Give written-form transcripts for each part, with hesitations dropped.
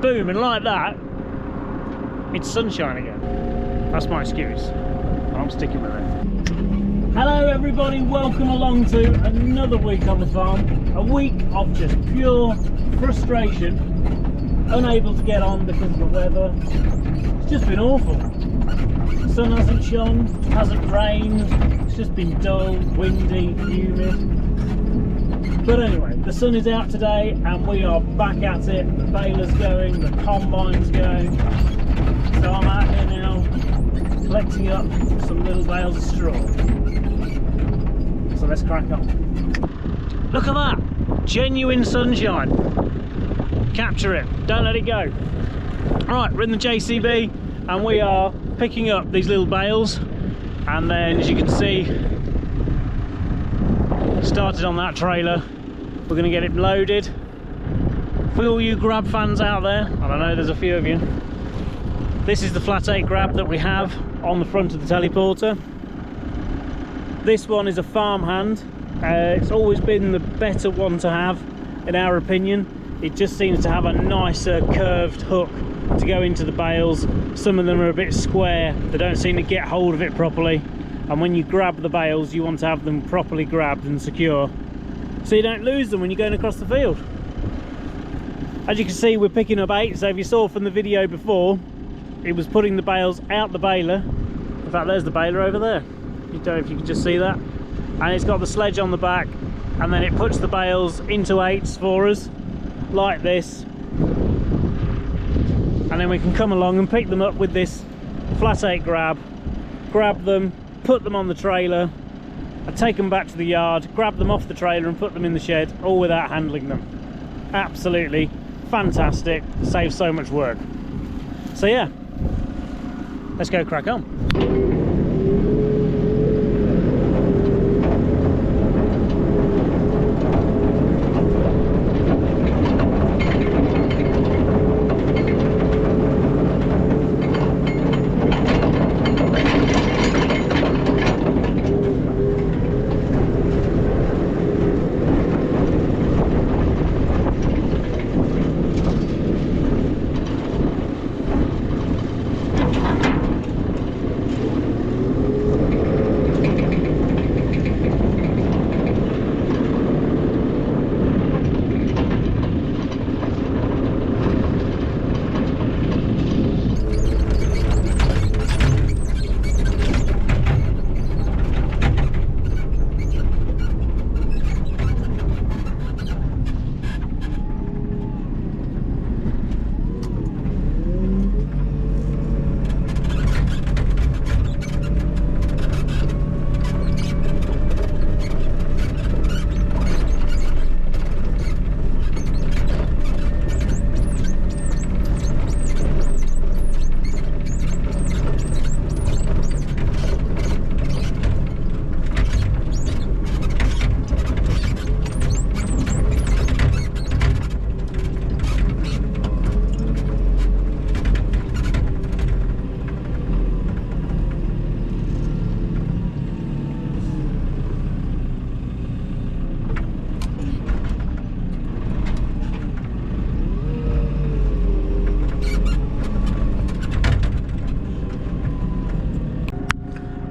boom, and like that, it's sunshine again. That's my excuse. I'm sticking with it. Hello everybody, welcome along to another week on the farm. A week of just pure frustration, unable to get on because of the weather. It's just been awful. The sun hasn't shone, hasn't rained, it's just been dull, windy, humid. But anyway, the sun is out today and we are back at it. The baler's going, the combine's going. So I'm out here now collecting up some little bales of straw. So let's crack on. Look at that! Genuine sunshine. Capture it, don't let it go. Right, we're in the JCB and we are picking up these little bales, and then as you can see, started on that trailer. We're going to get it loaded. For all you grab fans out there, and I know there's a few of you, this is the flat 8 grab that we have on the front of the teleporter. This one is a farmhand. It's always been the better one to have in our opinion. It just seems to have a nicer curved hook to go into the bales. Some of them are a bit square, they don't seem to get hold of it properly, and when you grab the bales you want to have them properly grabbed and secure so you don't lose them when you're going across the field. As you can see, we're picking up 8, so if you saw from the video before, it was putting the bales out the baler. In fact, there's the baler over there. You don't know if you can just see that. And it's got the sledge on the back, and then it puts the bales into 8s for us, like this. And then we can come along and pick them up with this flat 8 grab them, put them on the trailer, and take them back to the yard, grab them off the trailer and put them in the shed, all without handling them. Absolutely fantastic, saves so much work. So yeah, let's go crack on.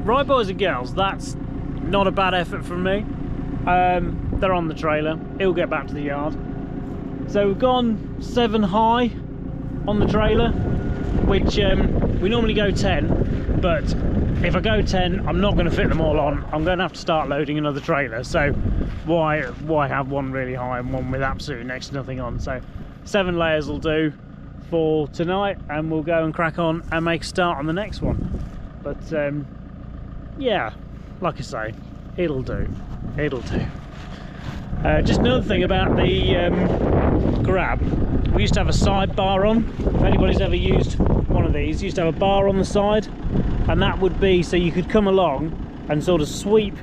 Right boys and girls, that's not a bad effort from me. They're on the trailer, it'll get back to the yard. So we've gone 7 high on the trailer, which we normally go 10, but if I go 10 I'm not going to fit them all on. I'm going to have to start loading another trailer, so why have one really high and one with absolutely next to nothing on. So 7 layers will do for tonight, and we'll go and crack on and make a start on the next one. But yeah, like I say, it'll do. Just another thing about the grab, we used to have a side bar on. If anybody's ever used one of these, used to have a bar on the side, and that would be so you could come along and sort of sweep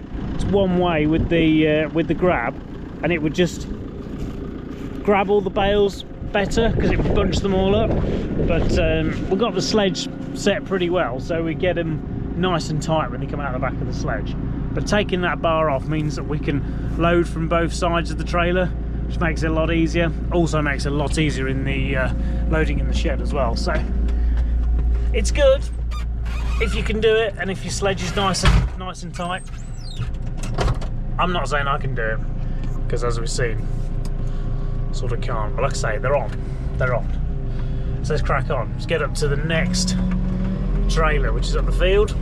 one way with the grab, and it would just grab all the bales better because it would bunch them all up. But we've got the sledge set pretty well, so we get them nice and tight when they come out of the back of the sledge. But taking that bar off means that we can load from both sides of the trailer which makes it a lot easier. Also makes it a lot easier in the loading in the shed as well. So it's good if you can do it, and if your sledge is nice and tight. I'm not saying I can do it, because as we've seen, sort of can't. But like I say, they're on. So let's crack on. Let's get up to the next trailer, which is up the field.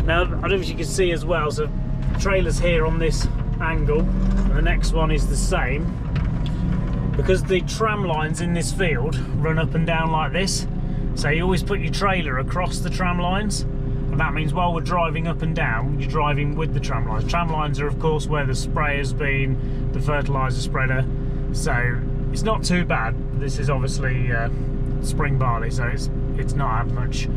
Now, I don't know if you can see as well, so the trailer's here on this angle, and the next one is the same. Because the tram lines in this field run up and down like this, so you always put your trailer across the tram lines, and that means while we're driving up and down, you're driving with the tram lines. Tram lines are of course where the spray has been, the fertiliser spreader, so it's not too bad. This is obviously spring barley, so it's not as much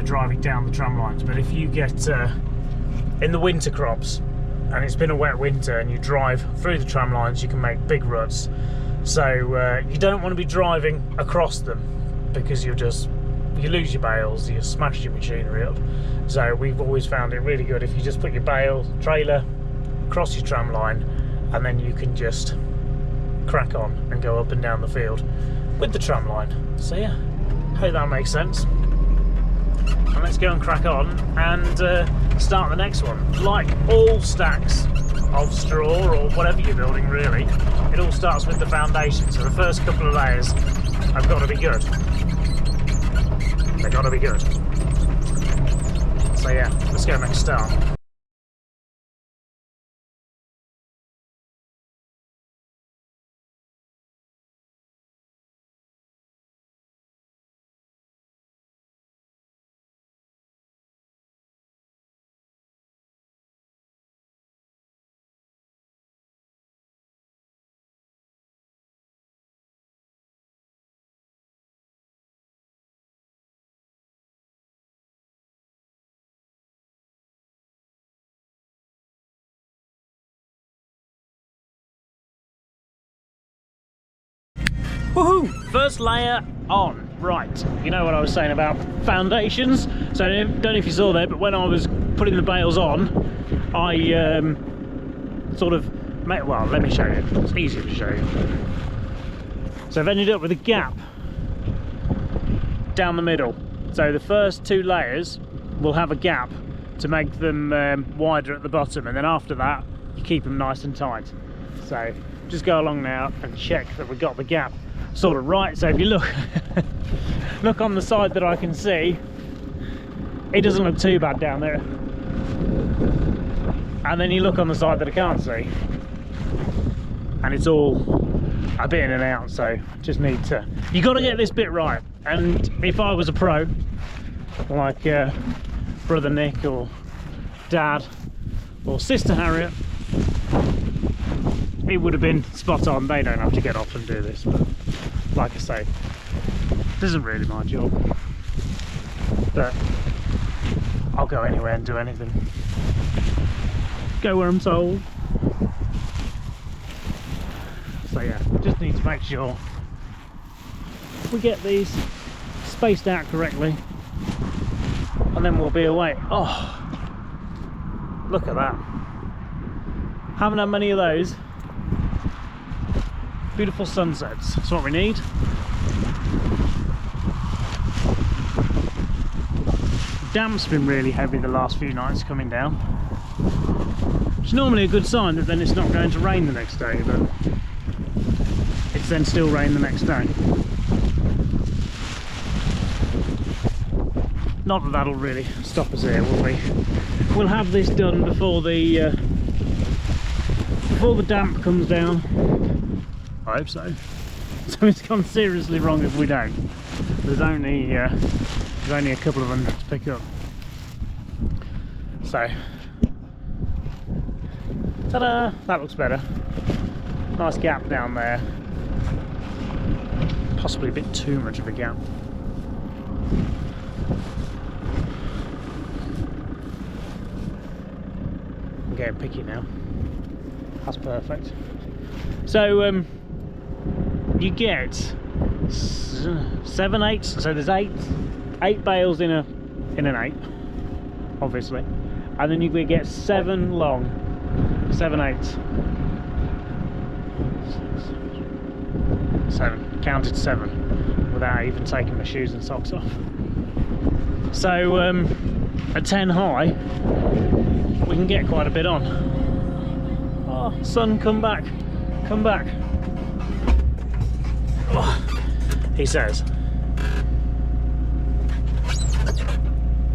driving down the tram lines. But if you get in the winter crops, and it's been a wet winter, and you drive through the tram lines, you can make big ruts. So you don't want to be driving across them, because you lose your bales, you smash your machinery up. So we've always found it really good if you just put your trailer across your tram line, and then you can just crack on and go up and down the field with the tram line. So yeah, hope that makes sense. And let's go and crack on and start the next one. Like all stacks of straw or whatever you're building, really, it all starts with the foundation. So the first couple of layers have got to be good. They've got to be good. So yeah, let's go and make a start. Woohoo! First layer on. Right, you know what I was saying about foundations. So I don't know if you saw there, but when I was putting the bales on, I sort of made, well, let me show you. It's easier to show you. So I've ended up with a gap down the middle. So the first two layers will have a gap to make them wider at the bottom, and then after that you keep them nice and tight. So just go along now and check that we've got the gap sort of right. So if you look look on the side that I can see, it doesn't look too bad down there, and then you look on the side that I can't see, and it's all a bit in and out. So just need to, you got to get this bit right. And if I was a pro like brother Nick or dad or sister Harriet, it would have been spot on. They don't have to get off and do this, but like I say, this isn't really my job, but I'll go anywhere and do anything, go where I'm told. So yeah, just need to make sure we get these spaced out correctly, and then we'll be away. Oh, look at that. Haven't had many of those. Beautiful sunsets, that's what we need. Damp's been really heavy the last few nights coming down, which is normally a good sign that then it's not going to rain the next day, but it's then still rain the next day. Not that that'll really stop us here, will we? We'll have this done before the damp comes down. I hope so. So it's gone seriously wrong if we don't. There's only a couple of hundred to pick up. So, ta-da! That looks better. Nice gap down there. Possibly a bit too much of a gap. I'm getting picky now. That's perfect. So you get 7 eighths, so there's eight bales in an 8, obviously, and then you get 7 long, 7 eighths. 7, counted 7 without even taking my shoes and socks off. So at 10 high we can get quite a bit on. Oh, sun, come back, come back. Oh, he says.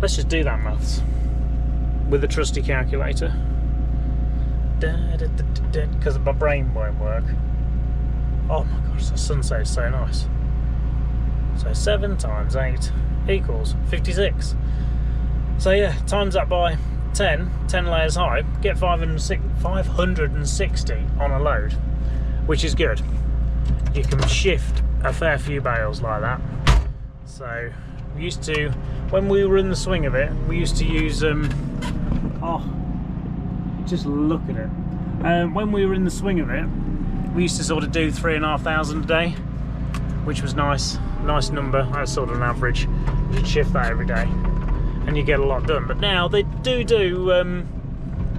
Let's just do that maths with the trusty calculator, because my brain won't work. Oh my gosh, the sunset is so nice. So 7 times 8 equals 56. So yeah, times that by 10 layers high, get 560 on a load, which is good. You can shift a fair few bales like that. So we used to, when we were in the swing of it, we used to use oh, just look at it. When we were in the swing of it, we used to sort of do 3,500 a day, which was nice number. That's sort of an average. You should shift that every day and you get a lot done. But now they do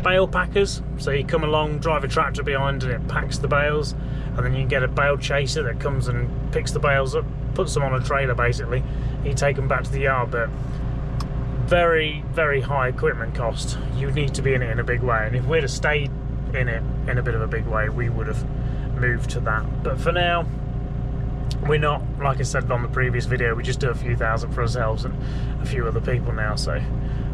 bale packers, so you come along, drive a tractor behind and it packs the bales, and then you can get a bale chaser that comes and picks the bales up, puts them on a trailer basically. You take them back to the yard, but very, very high equipment cost. You need to be in it in a big way, and if we'd have stayed in it in a bit of a big way, we would have moved to that. But for now, we're not, like I said on the previous video, we just do a few thousand for ourselves and a few other people now. So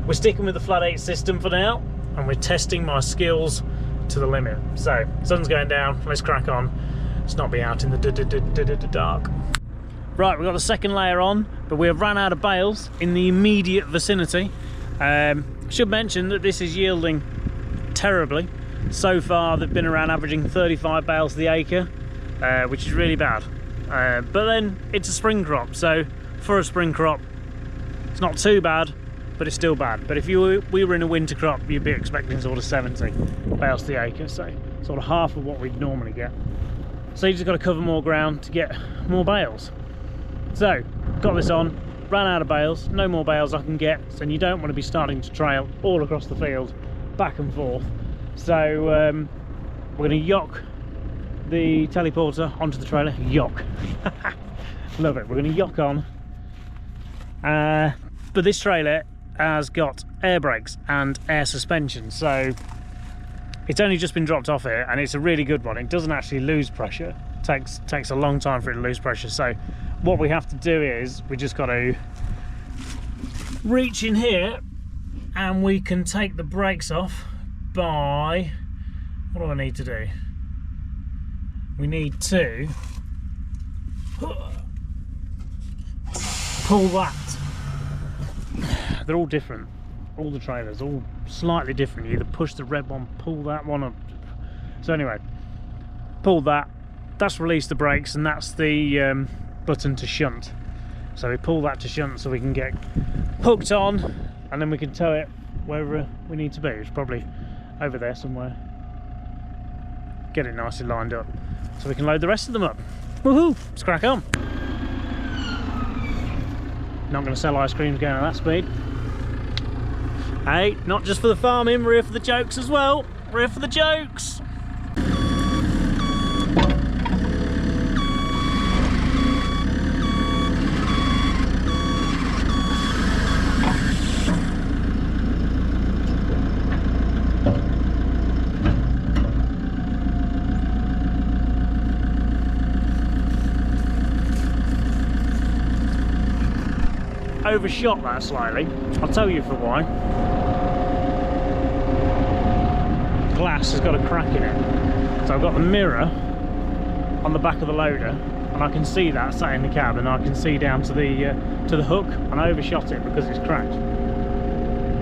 we're sticking with the flat 8 system for now, and we're testing my skills to the limit. So sun's going down, let's crack on. Let's not be out in the dark. Right, we've got the second layer on, but we have ran out of bales in the immediate vicinity. Should mention that this is yielding terribly. So far they've been around averaging 35 bales to the acre, which is really bad. But then it's a spring crop, so for a spring crop it's not too bad, but it's still bad. But if we were in a winter crop, you'd be expecting sort of 70 bales to the acre, so sort of half of what we'd normally get. So you just got to cover more ground to get more bales. So got this on, ran out of bales, no more bales I can get, and you don't want to be starting to trail all across the field back and forth. So we're going to yoke the teleporter onto the trailer. Yoke. Love it. We're going to yoke on. But this trailer has got air brakes and air suspension, so it's only just been dropped off here, and it's a really good one. It doesn't actually lose pressure. It takes a long time for it to lose pressure. So what we have to do is we just got to reach in here, and we can take the brakes off by, what do I need to do? We need to pull that. They're all different, all the trailers, all slightly different. You either push the red one, pull that one up. So anyway, pull that, that's released the brakes, and that's the button to shunt. So we pull that to shunt so we can get hooked on, and then we can tow it wherever we need to be. It's probably over there somewhere. Get it nicely lined up so we can load the rest of them up. Woohoo! Let's crack on. Not going to sell ice creams going at that speed. Hey, not just for the farming, we're here for the jokes as well. We're here for the jokes. Overshot that slightly. I'll tell you for why. Glass has got a crack in it, so I've got the mirror on the back of the loader, and I can see that sat in the cab, and I can see down to the hook, and I overshot it because it's cracked.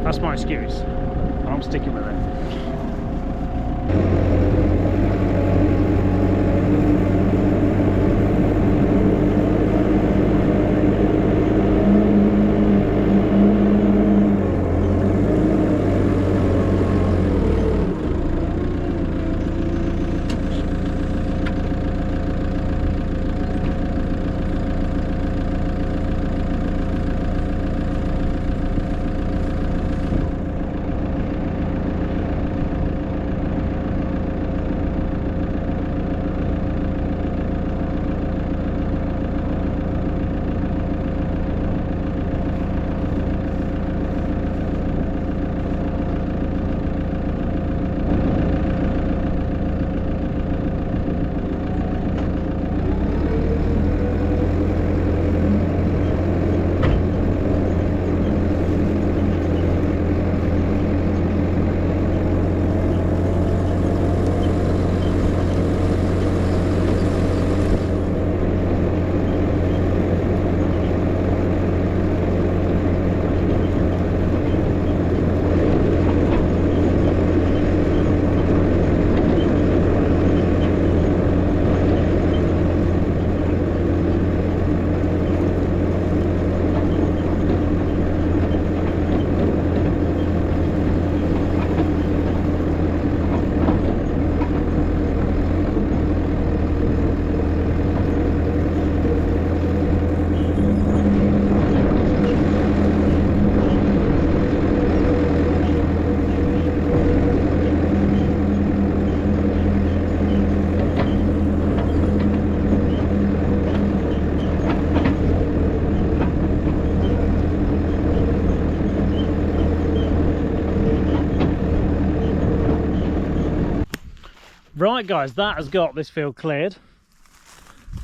That's my excuse, and I'm sticking with it. Right guys, that has got this field cleared.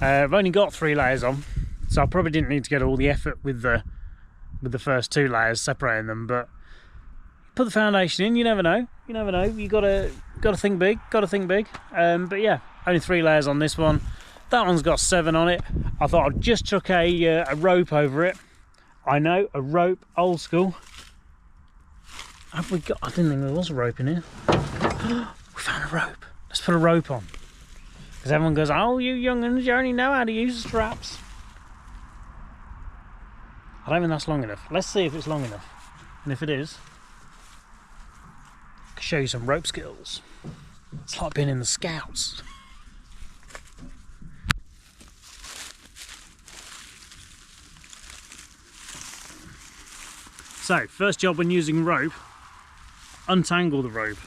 I've only got 3 layers on, so I probably didn't need to get all the effort with the first 2 layers separating them, but put the foundation in, you never know. You never know. You gotta think big, but yeah, only 3 layers on this one. That one's got 7 on it. I thought I'd just chuck a rope over it. I know, a rope, old school. Have we got, I didn't think there was a rope in here. We found a rope. Let's put a rope on. Because everyone goes, oh, you young'uns, you only know how to use straps. I don't think that's long enough. Let's see if it's long enough. And if it is, I can show you some rope skills. It's like being in the Scouts. So, first job when using rope, untangle the rope.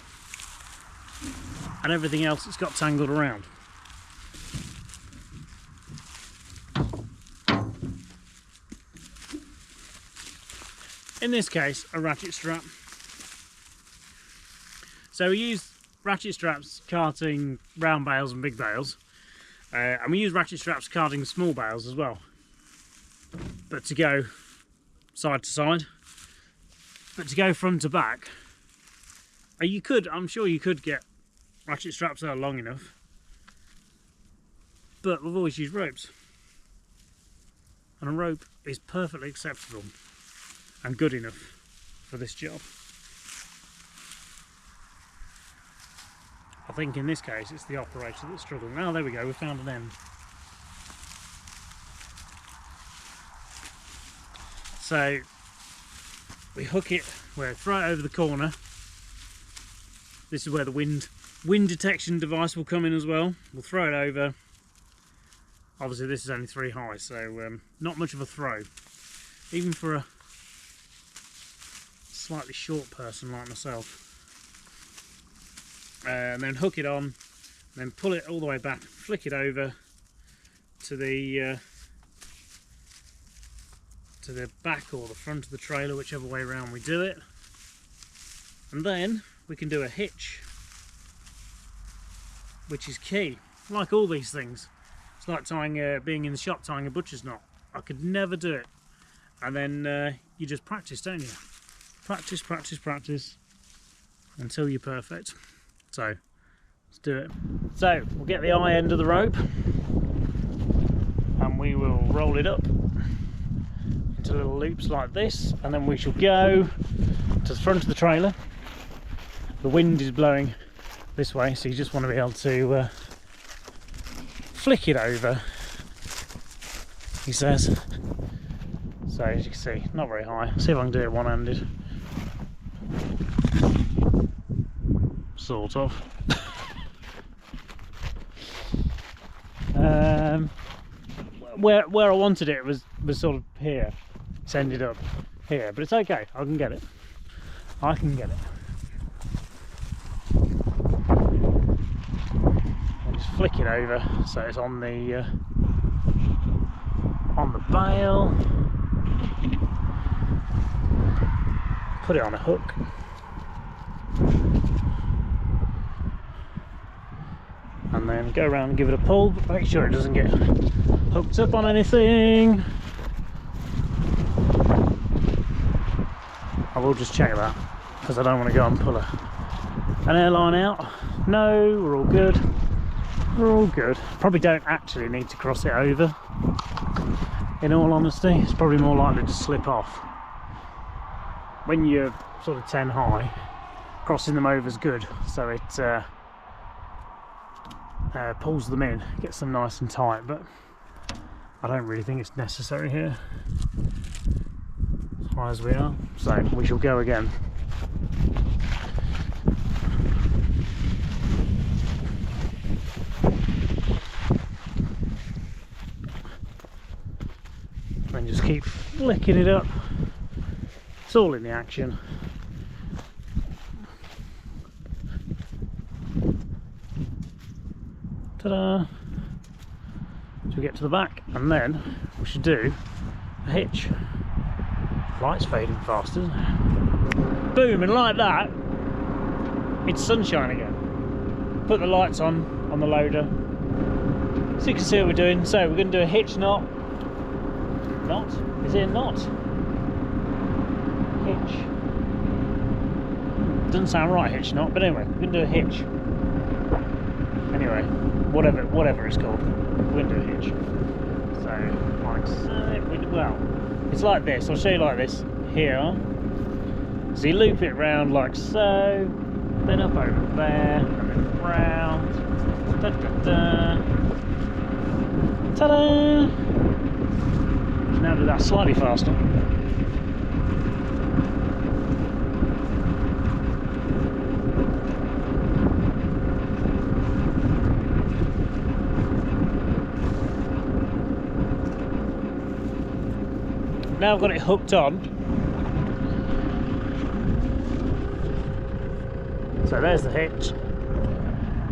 And everything else that's got tangled around. In this case, a ratchet strap. So we use ratchet straps carting round bales and big bales, and we use ratchet straps carting small bales as well, but to go side to side. But to go front to back, you could, I'm sure you could get ratchet straps that are long enough, but we've always used ropes, and a rope is perfectly acceptable and good enough for this job. I think in this case it's the operator that's struggling. Oh, there we go, we found an end. So we hook it, we throw it over the corner. This is where the wind detection device will come in as well. We'll throw it over. Obviously this is only 3 high, so not much of a throw. Even for a slightly short person like myself. And then hook it on, and then pull it all the way back, flick it over to the back or the front of the trailer, whichever way around we do it. And then we can do a hitch, which is key. Like all these things, it's like tying being in the shop tying a butcher's knot. I could never do it, and then you just practice, don't you? Practice, practice, practice until you're perfect. So let's do it. So we'll get the eye end of the rope and we will roll it up into little loops like this, and then we shall go to the front of the trailer. The wind is blowing this way, so you just want to be able to flick it over, he says. So as you can see, not very high. See if I can do it one-handed. Sort of. Where I wanted it was sort of here. It's ended up here, but it's okay. I can get it. I can get it. I'll just flick it over so it's on the bale. Put it on a hook. And then go around and give it a pull, but make sure it doesn't get hooked up on anything. I will just check that, because I don't want to go and pull an airline out. No, we're all good. We're all good. Probably don't actually need to cross it over. In all honesty, it's probably more likely to slip off. When you're sort of 10 high, crossing them over is good, so it pulls them in, gets them nice and tight, but I don't really think it's necessary here, as high as we are. So we shall go again. And just keep flicking it up. It's all in the action. Ta-da! So we get to the back, and then we should do a hitch. Light's fading fast, isn't it? Boom, and like that, it's sunshine again. put the lights on the loader, so you can see what we're doing. So we're going to do a hitch knot. Knot? Is it a knot? Hitch. Doesn't sound right, hitch knot, but anyway, we're going to do a hitch. Anyway, whatever it's called, we're going to do a hitch. So, like so, well, it's like this. I'll show you like this here. So you loop it round like so, then up over there, and then round. Da da da. Ta-da! Now do that slightly faster. Now I've got it hooked on. So there's the hitch.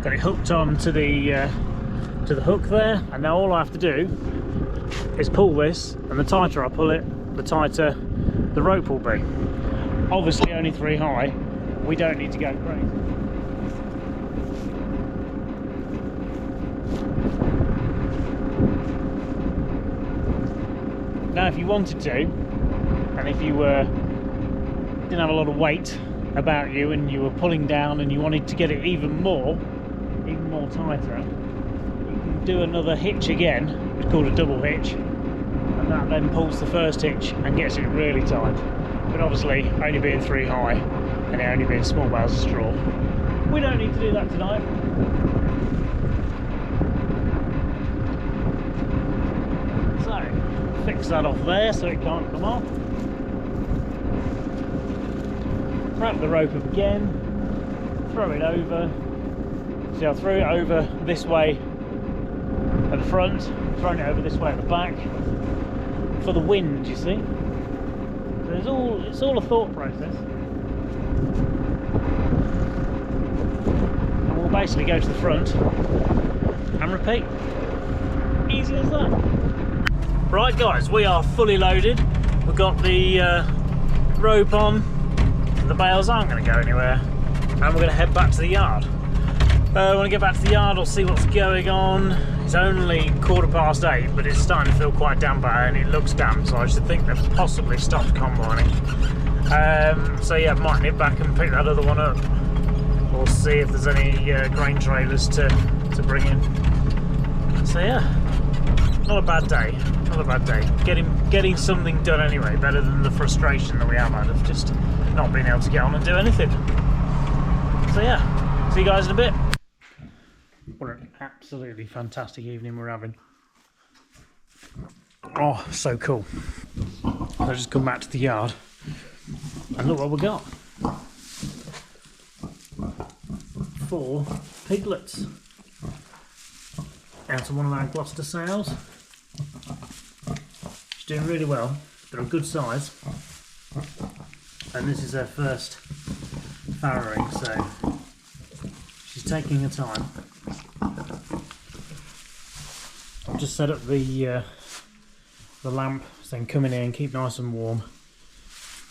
Got it hooked on to the hook there, and now all I have to do is pull this, and the tighter I pull it, the tighter the rope will be. Obviously only 3 high. We don't need to go crazy. Now if you wanted to, and if you didn't have a lot of weight about you and you were pulling down and you wanted to get it even more tighter, you can do another hitch again. It's called a double hitch, and that then pulls the first hitch and gets it really tight. But obviously only being 3 high and it only being small bales of straw, we don't need to do that tonight. Fix that off there so it can't come off. Wrap the rope up again, throw it over. See, I threw it over this way at the front, thrown it over this way at the back for the wind, you see. So it's all a thought process. And we'll basically go to the front and repeat. Easy as that. Right guys, we are fully loaded. We've got the rope on, the bales aren't going to go anywhere, and we're going to head back to the yard. When I get back to the yard, I'll see what's going on. It's only 8:15, but it's starting to feel quite damp out and it looks damp, so I should think they've possibly stopped combining. So yeah, might nip back and pick that other one up. We'll see if there's any grain trailers to bring in. So yeah, not a bad day. Not a bad day. Getting something done anyway, better than the frustration that we have had of just not being able to get on and do anything. So yeah, see you guys in a bit. What an absolutely fantastic evening we're having. Oh, so cool. I've just come back to the yard and look what we got. 4 piglets out of one of our Gloucester sows. She's doing really well. They're a good size, and this is her first farrowing, so she's taking her time. I've just set up the lamp so I can come in here and keep nice and warm,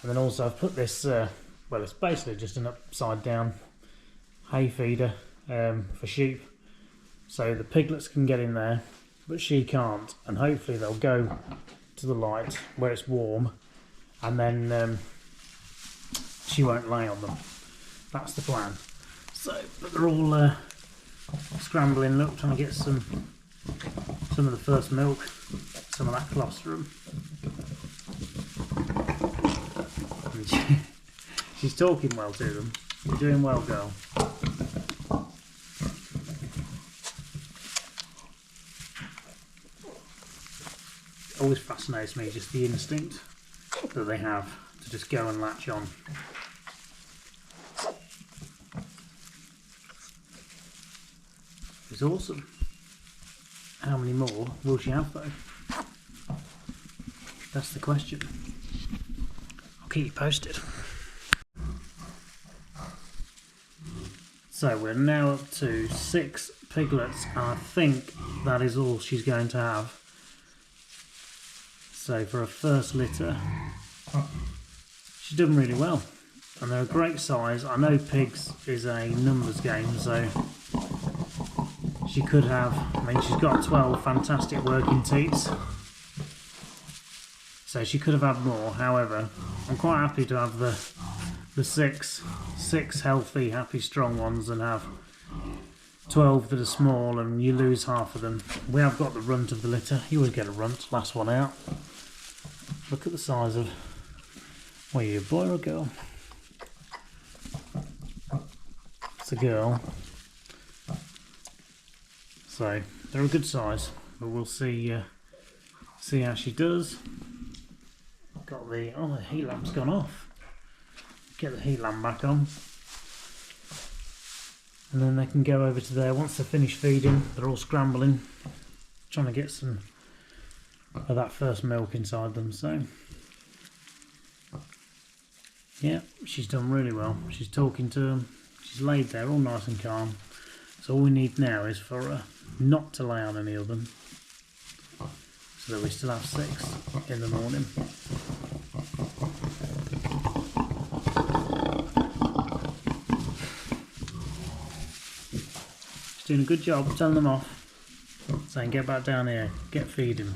and then also I've put this well, it's basically just an upside down hay feeder for sheep, so the piglets can get in there but she can't, and hopefully they'll go to the light where it's warm, and then she won't lay on them. That's the plan. So, but they're all scrambling, look, trying to get some of the first milk, some of that colostrum. She's talking well to them. You're doing well, girl. Always fascinates me just the instinct that they have to just go and latch on. It's awesome. How many more will she have though? That's the question. I'll keep you posted. So we're now up to 6 piglets, and I think that is all she's going to have. So for a first litter, she's done really well, and they're a great size. I know pigs is a numbers game, so she could have, I mean, she's got 12 fantastic working teats, so she could have had more. However, I'm quite happy to have the six healthy, happy, strong ones and have 12 that are small, and you lose half of them. We have got the runt of the litter. You always get a runt, last one out. Look at the size of, what are you, a boy or a girl? It's a girl. So they're a good size, but we'll see how she does. Got the heat lamp's gone off. Get the heat lamp back on, and then they can go over to there once they're finished feeding. They're all scrambling, trying to get some of that first milk inside them. So yeah, she's done really well. She's talking to them. She's laid there all nice and calm. So all we need now is for her not to lay on any of them, so that we still have 6 in the morning. She's doing a good job telling them off, saying get back down here, get feeding.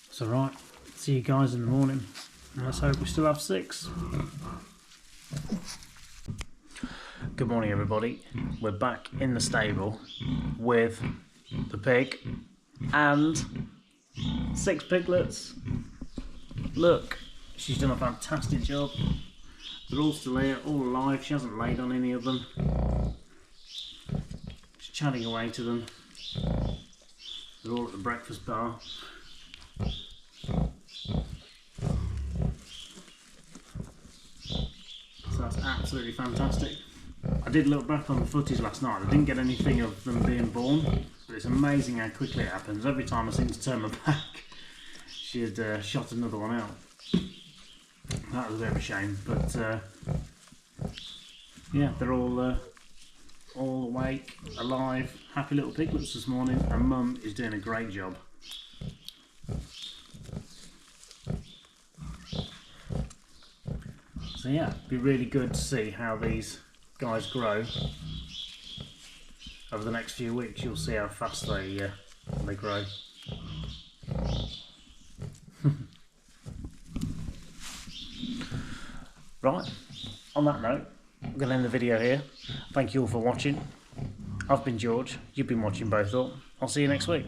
It's alright, see you guys in the morning, and let's hope we still have 6. Good morning everybody, we're back in the stable with the pig and 6 piglets. Look, she's done a fantastic job. They're all still here, all alive. She hasn't laid on any of them. She's chatting away to them. They're all at the breakfast bar. So that's absolutely fantastic. I did look back on the footage last night. I didn't get anything of them being born, but it's amazing how quickly it happens. Every time I seem to turn my back, she had shot another one out. That was a bit of a shame, but yeah, they're all awake, alive, happy little piglets this morning, and Mum is doing a great job. So yeah, it'd be really good to see how these guys grow over the next few weeks. You'll see how fast they grow. Right, on that note, I'm going to end the video here. Thank you all for watching. I've been George, you've been watching Both Up. I'll see you next week.